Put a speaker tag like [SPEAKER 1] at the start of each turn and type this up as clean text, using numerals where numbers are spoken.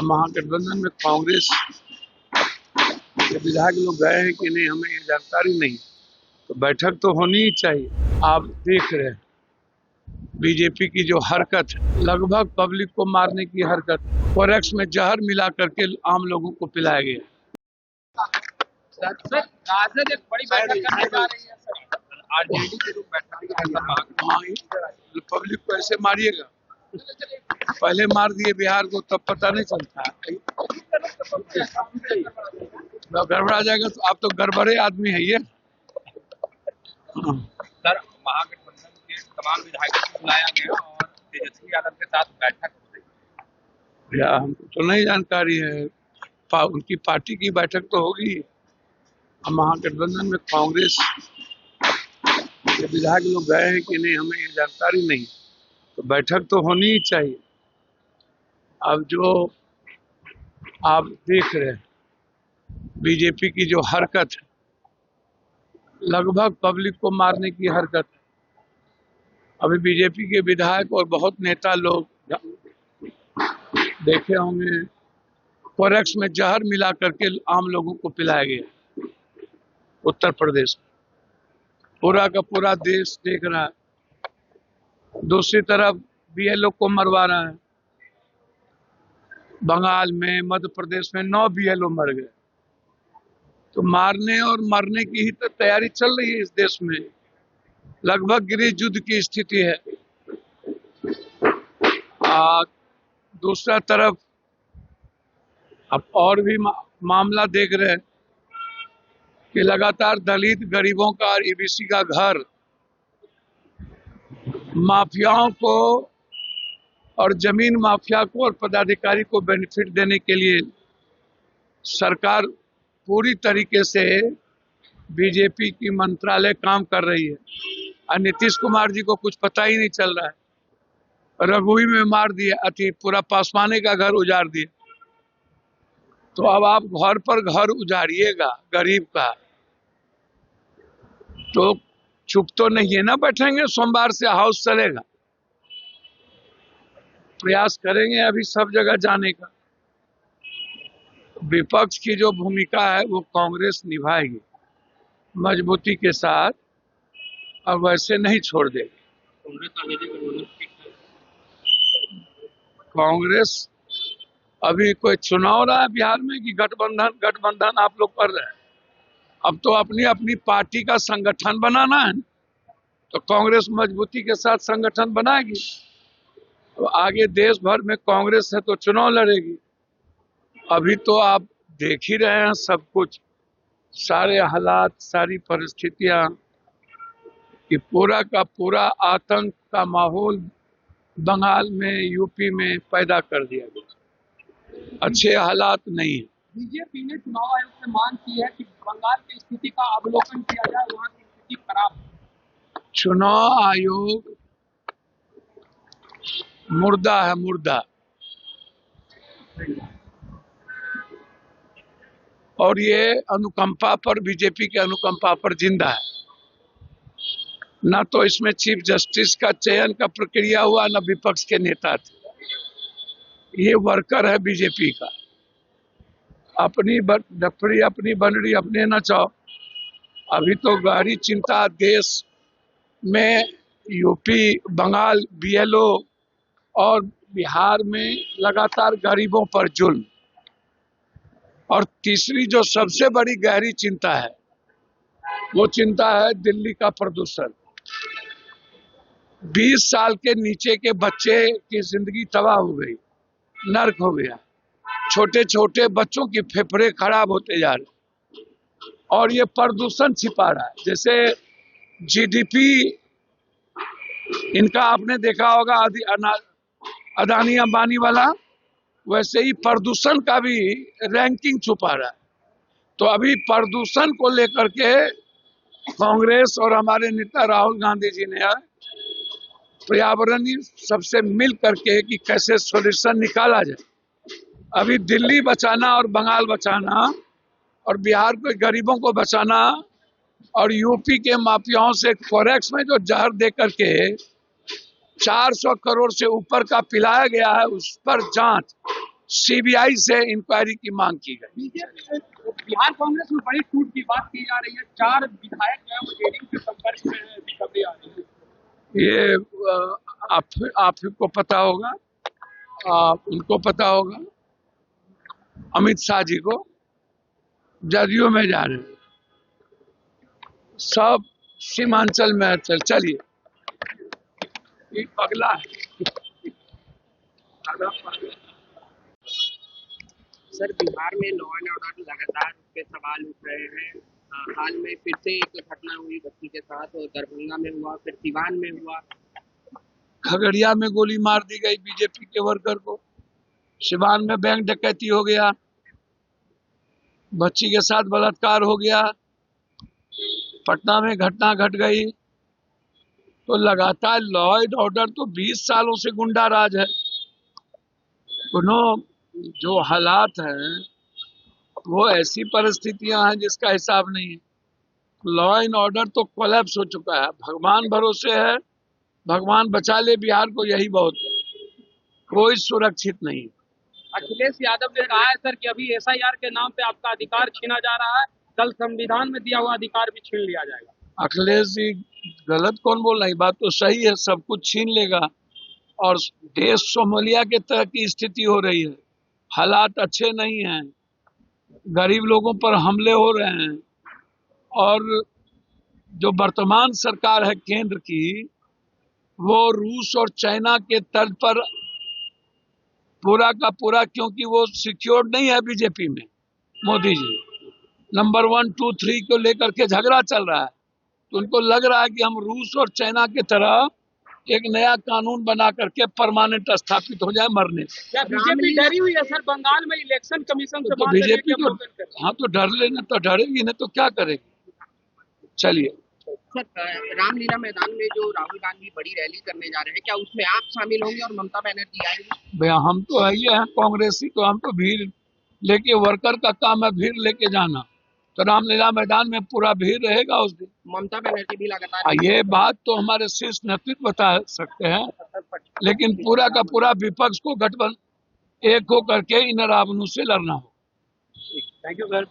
[SPEAKER 1] महागठबंधन में कांग्रेस के विधायक लोग गए हैं कि नहीं, हमें ये जानकारी नहीं। तो बैठक तो होनी ही चाहिए। आप देख रहे हैं बीजेपी की जो हरकत है, लगभग पब्लिक को मारने की हरकत, फॉरेक्स में जहर मिला करके आम लोगों को पिलाया गया।
[SPEAKER 2] सर, राजद एक बड़ी बैठक करने जा रही है सर, आरजेडी के रूप बैठक।
[SPEAKER 1] पब्लिक को ऐसे मारिएगा, पहले मार दिए बिहार को तब पता नहीं चलता, गड़बड़ा जाएगा। तो आप तो गड़बड़े आदमी है ये।
[SPEAKER 2] सर, महागठबंधन के तमाम विधायकों को बुलाया गया और तेजस्वी यादव के साथ बैठक हो रही है।
[SPEAKER 1] हमको तो नहीं जानकारी है, उनकी पार्टी की बैठक तो होगी। महागठबंधन में कांग्रेस के विधायक लोग गए हैं कि नहीं, हमें ये जानकारी नहीं। तो बैठक तो होनी ही चाहिए। अब जो आप देख रहे हैं बीजेपी की जो हरकत है, लगभग पब्लिक को मारने की हरकत। अभी बीजेपी के विधायक और बहुत नेता लोग देखे होंगे, फॉरेक्स में जहर मिला करके आम लोगों को पिलाया गया। उत्तर प्रदेश पूरा का पूरा देश देख रहा है। दूसरी तरफ बीएलओ को मरवा रहा है। बंगाल में, मध्य प्रदेश में 9 बीएलओ मर गए। तो मारने और मरने की ही तो तैयारी चल रही है इस देश में। लगभग गृह युद्ध की स्थिति है। दूसरा तरफ अब और भी मामला देख रहे हैं कि लगातार दलित गरीबों का और ईबीसी का घर माफियाओं को और जमीन माफिया को और पदाधिकारी को बेनिफिट देने के लिए सरकार पूरी तरीके से बीजेपी की मंत्रालय काम कर रही है। और नीतीश कुमार जी को कुछ पता ही नहीं चल रहा है। रघुई में मार दिया, पूरा पासवाने का घर उजाड़ दिया। तो अब आप घर पर घर उजाड़िएगा गरीब का, तो चुप तो नहीं है ना बैठेंगे। सोमवार से हाउस चलेगा, प्रयास करेंगे अभी सब जगह जाने का। विपक्ष की जो भूमिका है वो कांग्रेस निभाएगी मजबूती के साथ, और वैसे नहीं छोड़ देगी। कांग्रेस अभी कोई चुनाव रहा है बिहार में कि गठबंधन आप लोग कर रहे हैं। अब तो अपनी अपनी पार्टी का संगठन बनाना है, तो कांग्रेस मजबूती के साथ संगठन बनाएगी। तो आगे देश भर में कांग्रेस है तो चुनाव लड़ेगी। अभी तो आप देख ही रहे हैं सब कुछ, सारे हालात, सारी परिस्थितियां, कि पूरा का पूरा आतंक का माहौल बंगाल में, यूपी में पैदा कर दिया गया। अच्छे हालात नहीं है।
[SPEAKER 2] बीजेपी ने चुनाव आयोग से मांग की है कि बंगाल की स्थिति का अवलोकन किया जाए, वहाँ की स्थिति खराब है।
[SPEAKER 1] चुनाव आयोग मुर्दा है, मुर्दा। और ये अनुकंपा पर, बीजेपी के अनुकंपा पर जिंदा है। ना तो इसमें चीफ जस्टिस का चयन का प्रक्रिया हुआ, ना विपक्ष के नेता थे। ये वर्कर है बीजेपी का। अपनी डफरी, अपनी बनड़ी अपने नचाओ। अभी तो गहरी चिंता देश में यूपी, बंगाल, बीएलओ और बिहार में लगातार गरीबों पर जुल्म। और तीसरी जो सबसे बड़ी गहरी चिंता है, वो चिंता है दिल्ली का प्रदूषण। 20 साल के नीचे के बच्चे की जिंदगी तबाह हो गई, नर्क हो गया। छोटे छोटे बच्चों की फेफड़े खराब होते जा रहे, और ये प्रदूषण छिपा रहा है। जैसे जीडीपी इनका आपने देखा होगा, अदानी अंबानी वाला, वैसे ही प्रदूषण का भी रैंकिंग छुपा रहा है। तो अभी प्रदूषण को लेकर के कांग्रेस और हमारे नेता राहुल गांधी जी ने पर्यावरणीय सबसे मिल करके कि कैसे सॉल्यूशन निकाला जाए। अभी दिल्ली बचाना और बंगाल बचाना और बिहार के गरीबों को बचाना और यूपी के माफियाओं से फॉरेक्स में जो जहर दे करके 400 करोड़ से ऊपर का पिलाया गया है, उस पर जांच सीबीआई से इंक्वायरी की मांग की गई।
[SPEAKER 2] बिहार कांग्रेस में बड़ी टूट की बात की जा रही है। 4 विधायक जो है वो जेडीयू के संपर्क में है, अभी खबरें आ रही है।
[SPEAKER 1] ये आप को पता होगा, उनको पता होगा, अमित शाह जी को जदयू में जा रहे हैं, सब सीमांचल में है। चलिए, ये पगला है।
[SPEAKER 3] सर, बिहार में लॉ एंड ऑर्डर लगातार पे सवाल उठ रहे हैं। हाल में फिर से एक घटना हुई बच्ची के साथ, दरभंगा में हुआ, फिर सिवान में हुआ।
[SPEAKER 1] खगड़िया में गोली मार दी गई बीजेपी के वर्कर को, सिवान में बैंक डकैती हो गया, बच्ची के साथ बलात्कार हो गया, पटना में घटना घट गई। तो लगातार लॉ एंड ऑर्डर तो 20 सालों से गुंडा राज है। जो हालात हैं वो ऐसी परिस्थितियां हैं जिसका हिसाब नहीं है। लॉ एंड ऑर्डर तो कोलैप्स हो चुका है। भगवान भरोसे है, भगवान बचा ले बिहार को, यही बहुत है। कोई सुरक्षित नहीं।
[SPEAKER 3] अखिलेश यादव ने कहा है सर कि अभी एसआईआर के नाम पे आपका अधिकार छीना जा रहा है, कल संविधान में दिया हुआ अधिकार भी छीन लिया जाएगा।
[SPEAKER 1] अखिलेश जी गलत कौन बोल रहा है? बात तो सही है, सब कुछ छीन लेगा और देश सोमालिया के तरह की स्थिति हो रही है। हालात अच्छे नहीं हैं, गरीब लोगों पर हमले हो रहे हैं और जो वर्तमान सरकार है केंद्र की, वो रूस और चाइना के तर्ज पर पूरा का पूरा, क्योंकि वो सिक्योर नहीं है बीजेपी में। मोदी जी नंबर 1, 2, 3 को लेकर के झगड़ा चल रहा है, तो उनको लग रहा है कि हम रूस और चाइना की तरह एक नया कानून बना करके परमानेंट स्थापित हो जाए मरने से।
[SPEAKER 3] क्या बीजेपी डरी हुई है सर? बंगाल में इलेक्शन कमीशन से
[SPEAKER 1] तो बीजेपी तो हाँ, तो डर लेना, तो डरेगी नहीं तो क्या करेगी। चलिए
[SPEAKER 3] सर, रामलीला मैदान में जो राहुल गांधी बड़ी रैली करने जा रहे हैं, क्या उसमें आप शामिल होंगे और ममता बनर्जी आएंगी?
[SPEAKER 1] भैया हम तो है ही हैं कांग्रेसी, तो हम तो भीड़ लेके, वर्कर का काम है भीड़ लेके जाना, तो रामलीला मैदान में पूरा भीड़ रहेगा उस दिन।
[SPEAKER 3] ममता बनर्जी भी लगातार
[SPEAKER 1] ये बात तो हमारे शीर्ष नेतृत्व बता सकते हैं, लेकिन पूरा का पूरा विपक्ष को गठबंधन एक हो करके इन रावणों से लड़ना हो।
[SPEAKER 2] Thank you sir.